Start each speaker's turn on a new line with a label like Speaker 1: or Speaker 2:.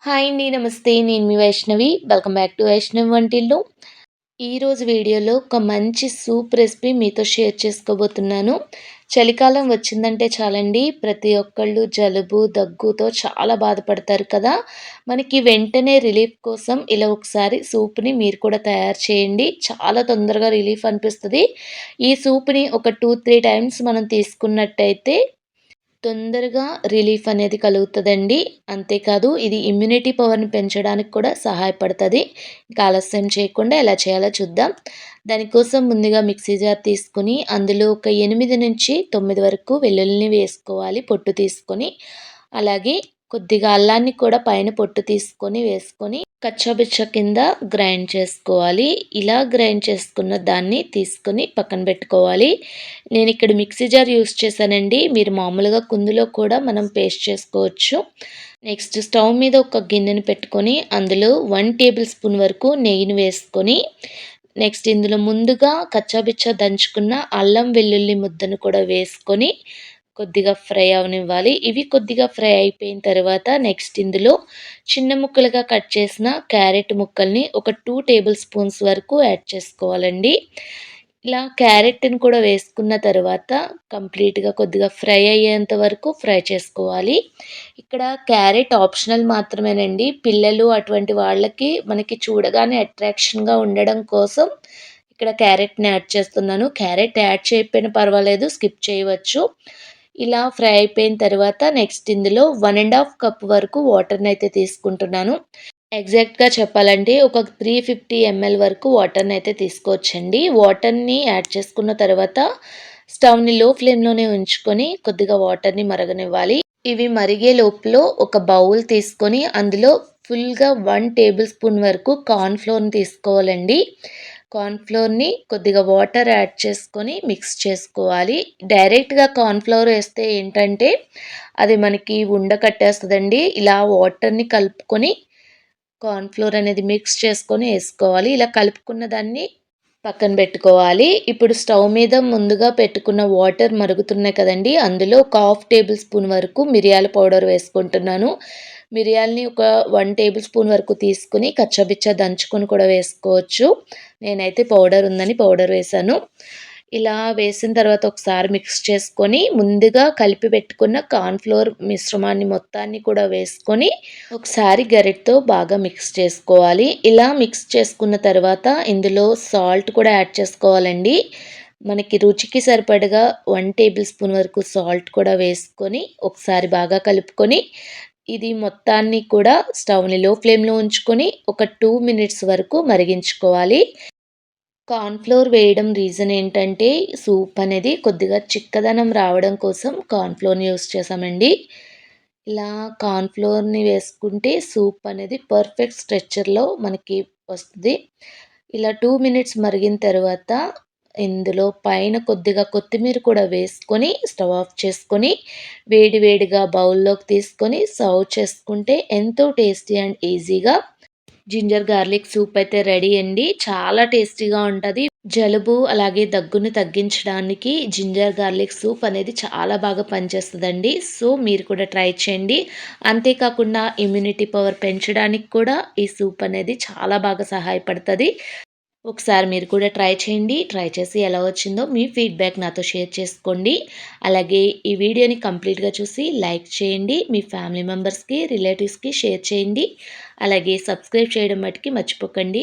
Speaker 1: Hi అండి. నమస్తే. నేను మీ Vaishnavi. Welcome back to Vaishnavi Vantillu. ఈరోజు వీడియోలో ఒక మంచి సూప్ రెసిపీ మీతో షేర్ చేసుకోబోతున్నాను. చలికాలం వచ్చిందంటే చాలండి, ప్రతి ఒక్కళ్ళు జలుబు, దగ్గుతో చాలా బాధపడతారు కదా! మనకి వెంటనే రిలీఫ్ కోసం ఇలా ఒకసారి సూప్‌ని మీరు కూడా తయారు చేయండి. చాలా తొందరగా రిలీఫ్ అనిపిస్తది. ఈ సూప్‌ని ఒక 2, 3 టైమ్స్ మనం తీసుకున్నట్టయితే తొందరగా రిలీఫ్ అనేది కలుగుతదండి. అంతేకాదు ఇది ఇమ్యూనిటీ పవర్‌ని పెంచడానికి కూడా సహాయపడతది. ఇంకా ఆలస్యం చేయకుండా ఎలా చేయాలో చూద్దాం. దానికోసం ముందుగా మిక్సీ జార్ తీసుకొని అందులో ఒక 8-9 వరకు వెల్లుల్లిని వేసుకోవాలి పొట్టు తీసుకొని. అలాగే కొద్దిగా అల్లాన్ని కూడా పైన పొట్టు తీసుకొని వేసుకొని కచ్చాపిచ్చా కింద గ్రైండ్ చేసుకోవాలి. ఇలా గ్రైండ్ చేసుకున్న దాన్ని తీసుకొని పక్కన పెట్టుకోవాలి. నేను ఇక్కడ మిక్సీ జార్ యూస్ చేశానండి. మీరు మామూలుగా కుందులో కూడా మనం పేస్ట్ చేసుకోవచ్చు. నెక్స్ట్ స్టవ్ మీద ఒక గిన్నెని పెట్టుకొని అందులో 1 టేబుల్ స్పూన్ వరకు నెయ్యిని వేసుకొని నెక్స్ట్ ఇందులో ముందుగా కచ్చాపిచ్చా దంచుకున్న అల్లం వెల్లుల్లి ముద్దను కూడా వేసుకొని కొద్దిగా ఫ్రై అవనివ్వాలి. ఇవి కొద్దిగా ఫ్రై అయిపోయిన తర్వాత నెక్స్ట్ ఇందులో చిన్న ముక్కలుగా కట్ చేసిన క్యారెట్ ముక్కల్ని ఒక 2 టేబుల్ స్పూన్స్ వరకు యాడ్ చేసుకోవాలండి. ఇలా క్యారెట్‌ని కూడా వేసుకున్న తర్వాత కంప్లీట్‌గా కొద్దిగా ఫ్రై అయ్యేంత వరకు ఫ్రై చేసుకోవాలి. ఇక్కడ క్యారెట్ ఆప్షనల్ మాత్రమేనండి. పిల్లలు అటువంటి వాళ్ళకి మనకి చూడగానే అట్రాక్షన్‌గా ఉండడం కోసం ఇక్కడ క్యారెట్‌ని యాడ్ చేస్తున్నాను. క్యారెట్ యాడ్ చేయకపోయినా పర్వాలేదు, స్కిప్ చేయవచ్చు. ఇలా ఫ్రై అయిపోయిన తర్వాత నెక్స్ట్ ఇందులో 1 ½ కప్ వరకు వాటర్‌ని అయితే తీసుకుంటున్నాను. ఎగ్జాక్ట్‌గా చెప్పాలంటే ఒక 350 ఎంఎల్ వరకు వాటర్‌ని అయితే తీసుకోవచ్చండి. వాటర్‌ని యాడ్ చేసుకున్న తర్వాత స్టవ్‌ని లో ఫ్లేమ్‌లోనే ఉంచుకొని కొద్దిగా వాటర్‌ని మరగనివ్వాలి. ఇవి మరిగే లోపులో ఒక బౌల్ తీసుకొని అందులో ఫుల్‌గా 1 టేబుల్ స్పూన్ వరకు కార్న్ ఫ్లోర్‌ని తీసుకోవాలండి. కార్న్ ఫ్లోర్‌ని కొద్దిగా వాటర్ యాడ్ చేసుకొని మిక్స్ చేసుకోవాలి. డైరెక్ట్‌గా కార్న్ ఫ్లోర్ వేస్తే ఏంటంటే అది మనకి కట్టేస్తదండి. ఇలా వాటర్‌ని కలుపుకొని కార్న్ ఫ్లోర్ అనేది మిక్స్ చేసుకొని వేసుకోవాలి. ఇలా కలుపుకున్న దాన్ని పక్కన పెట్టుకోవాలి. ఇప్పుడు స్టవ్ మీద ముందుగా పెట్టుకున్న వాటర్ మరుగుతున్నాయి కదండీ! అందులో ఒక హాఫ్ టేబుల్ స్పూన్ వరకు మిరియాల పౌడర్ వేసుకుంటున్నాను. మిరియాలని ఒక 1 టేబుల్ స్పూన్ వరకు తీసుకొని కచ్చాపిచ్చా దంచుకొని కూడా వేసుకోవచ్చు. నేనైతే పౌడర్ ఉందని పౌడర్ వేశాను. ఇలా వేసిన తర్వాత ఒకసారి మిక్స్ చేసుకొని ముందుగా కలిపి పెట్టుకున్న కార్న్ ఫ్లోర్ మిశ్రమాన్ని మొత్తాన్ని కూడా వేసుకొని ఒకసారి గరిటెతో బాగా మిక్స్ చేసుకోవాలి. ఇలా మిక్స్ చేసుకున్న తర్వాత ఇందులో సాల్ట్ కూడా యాడ్ చేసుకోవాలండి. మనకి రుచికి సరిపడగా 1 టేబుల్ స్పూన్ వరకు సాల్ట్ కూడా వేసుకొని ఒకసారి బాగా కలుపుకొని ఇది మొత్తాన్ని కూడా స్టవ్‌ని లో ఫ్లేమ్‌లో ఉంచుకొని ఒక 2 మినిట్స్ వరకు మరిగించుకోవాలి. కార్న్ ఫ్లోర్ వేయడం రీజన్ ఏంటంటే సూప్ అనేది కొద్దిగా చిక్కదనం రావడం కోసం కార్న్ ఫ్లోర్‌ని యూస్ చేశామండి. ఇలా కార్న్ ఫ్లోర్‌ని వేసుకుంటే సూప్ అనేది పర్ఫెక్ట్ స్ట్రక్చర్‌లో మనకి వస్తది. ఇలా 2 మినిట్స్ మరిగిన తర్వాత ఇందులో పైన కొద్దిగా కొత్తిమీర కూడా వేసుకొని స్టవ్ ఆఫ్ చేసుకొని వేడి వేడిగా బౌల్‌లోకి తీసుకొని సర్వ్ చేసుకుంటే ఎంతో టేస్టీ అండ్ ఈజీగా జింజర్ గార్లిక్ సూప్ అయితే రెడీ అండి. చాలా టేస్టీగా ఉంటది. జలుబు అలాగే దగ్గుని తగ్గించడానికి జింజర్ గార్లిక్ సూప్ అనేది చాలా బాగా పనిచేస్తదండి. సో, మీరు కూడా ట్రై చేయండి. అంతేకాకుండా ఇమ్యూనిటీ పవర్ పెంచడానికి కూడా ఈ సూప్ అనేది చాలా బాగా సహాయపడతది. ఒకసారి మీరు కూడా ట్రై చేయండి. ట్రై చేసి ఎలా వచ్చిందో మీ ఫీడ్‌బ్యాక్ నాతో షేర్ చేసుకోండి. అలాగే ఈ వీడియోని కంప్లీట్‌గా చూసి లైక్ చేయండి. మీ ఫ్యామిలీ మెంబర్స్‌కి, రిలేటివ్స్‌కి షేర్ చేయండి. అలాగే సబ్స్క్రైబ్ చేయడం మటికి మర్చిపోకండి.